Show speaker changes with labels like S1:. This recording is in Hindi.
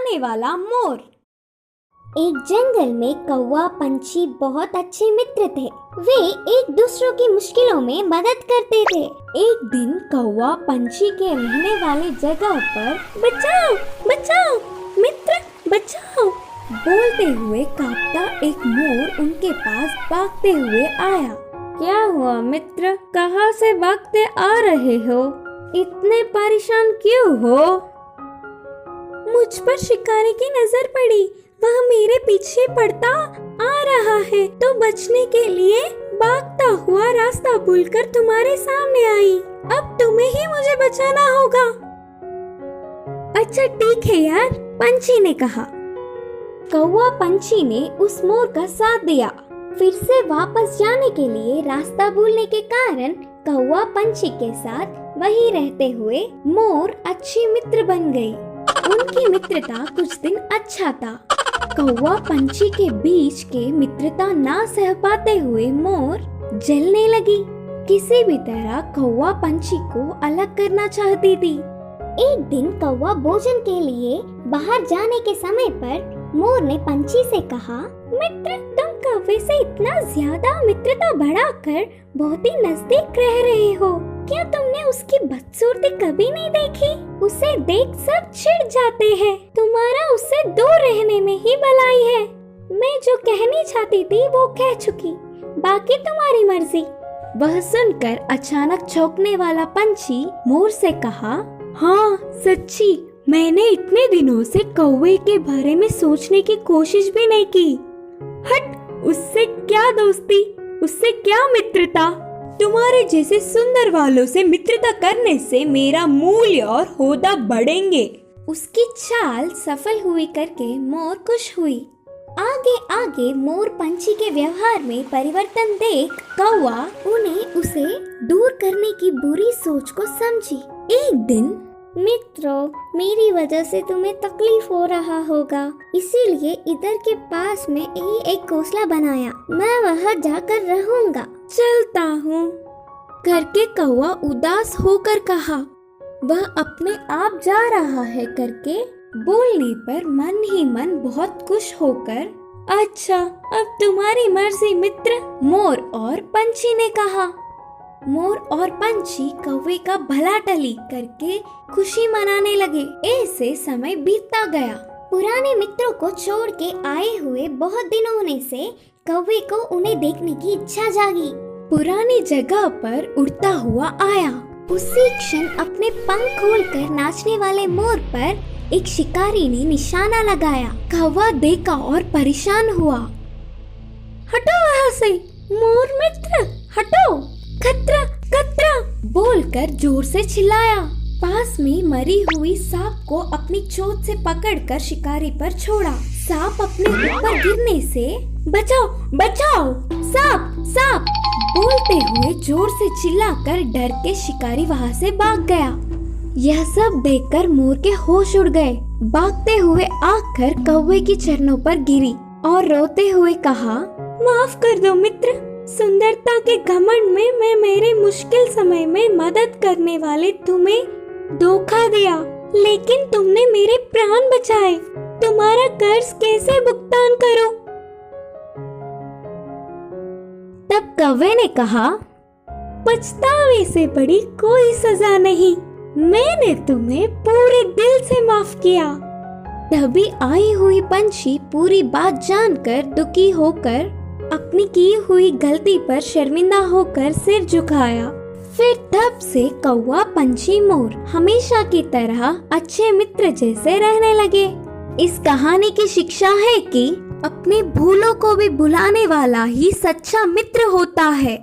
S1: बुलाने वाला मोर।
S2: एक जंगल में कौवा पंछी बहुत अच्छे मित्र थे। वे एक दूसरों की मुश्किलों में मदद करते थे।
S1: एक दिन कौवा पंछी के रहने वाले जगह पर बचाओ बचाओ मित्र बचाओ बोलते हुए कांपता एक मोर उनके पास भागते हुए आया। क्या हुआ मित्र, कहाँ से भागते आ रहे हो? इतने परेशान क्यों हो? मुझ पर शिकारी की नजर पड़ी, वह मेरे पीछे पड़ता आ रहा है तो बचने के लिए भागता हुआ रास्ता भूलकर तुम्हारे सामने आई। अब तुम्हें ही मुझे बचाना होगा। अच्छा ठीक है यार, पंछी ने कहा। कौवा पंछी ने उस मोर का साथ दिया। फिर से वापस जाने के लिए रास्ता भूलने के कारण कौवा पंछी के साथ वहीं रहते हुए मोर अच्छी मित्र बन गई। उनकी मित्रता कुछ दिन अच्छा था। कौवा पंछी के बीच के मित्रता ना सह पाते हुए मोर जलने लगी। किसी भी तरह कौवा पंछी को अलग करना चाहती थी।
S2: एक दिन कौवा भोजन के लिए बाहर जाने के समय पर मोर ने पंछी से कहा, मित्र तुम कौवे से इतना ज्यादा मित्रता बढ़ाकर बहुत ही नजदीक रह रहे हो। क्या तुमने उसकी बदसूरती कभी नहीं देखी? उसे देख सब चिढ़ जाते हैं। तुम्हारा उससे दूर रहने में ही भलाई है। मैं जो कहनी चाहती थी वो कह चुकी, बाकी तुम्हारी मर्जी।
S1: वह सुनकर अचानक चौंकने वाला पंछी मोर से कहा, हाँ सच्ची, मैंने इतने दिनों से कौवे के बारे में सोचने की कोशिश भी नहीं की। हट, उससे क्या दोस्ती, उससे क्या मित्रता। तुम्हारे जैसे सुंदर वालों से मित्रता करने से मेरा मूल्य और होदा बढ़ेंगे। उसकी चाल सफल हुई करके मोर खुश हुई।
S2: आगे आगे मोर पंछी के व्यवहार में परिवर्तन देख कौवा उन्हें उसे दूर करने की बुरी सोच को समझी। एक दिन, मित्रों मेरी वजह से तुम्हें तकलीफ हो रहा होगा, इसीलिए इधर के पास में ही एक घोंसला बनाया। मैं वहाँ जाकर रहूंगा।
S1: चलता हूँ करके कौवा उदास होकर कहा। वह अपने आप जा रहा है करके बोलने पर मन ही मन बहुत खुश होकर, अच्छा अब तुम्हारी मर्जी मित्र, मोर और पंछी ने कहा। मोर और पंछी कौवे का भला टली करके खुशी मनाने लगे। ऐसे समय बीतता गया।
S2: पुराने मित्रों को छोड़ के आए हुए बहुत दिन होने से कौवे को उन्हें देखने की इच्छा जागी।
S1: पुरानी जगह पर उड़ता हुआ आया।
S2: उसी क्षण अपने पंख खोलकर नाचने वाले मोर पर एक शिकारी ने निशाना लगाया।
S1: कौवा देखा और परेशान हुआ। हटो वहाँ से मोर मित्र, हटो, खतरा खतरा बोलकर जोर से चिल्लाया। पास में मरी हुई सांप को अपनी चोंच से पकड़कर शिकारी पर छोड़ा। सांप अपने ऊपर गिरने से बचाओ बचाओ, सांप सांप बोलते हुए जोर से चिल्लाकर डर के शिकारी वहाँ से भाग गया। यह सब देखकर मोर के होश उड़ गए। भागते हुए आकर कौवे की चरणों पर गिरी और रोते हुए कहा, माफ कर दो मित्र, सुंदरता के घमंड में मैं मेरे मुश्किल समय में मदद करने वाले तुम्हें धोखा दिया, लेकिन तुमने मेरे प्राण बचाए। तुम्हारा कर्ज कैसे भुगतान करूं? तब कौवे ने कहा, पछतावे से बड़ी कोई सजा नहीं, मैंने तुम्हें पूरे दिल से माफ किया। तभी आई हुई पंछी पूरी बात जानकर दुखी होकर अपनी की हुई गलती पर शर्मिंदा होकर सिर झुकाया। फिर तब से कौवा पंछी मोर हमेशा की तरह अच्छे मित्र जैसे रहने लगे। इस कहानी की शिक्षा है कि अपने भूलों को भी भुलाने वाला ही सच्चा मित्र होता है।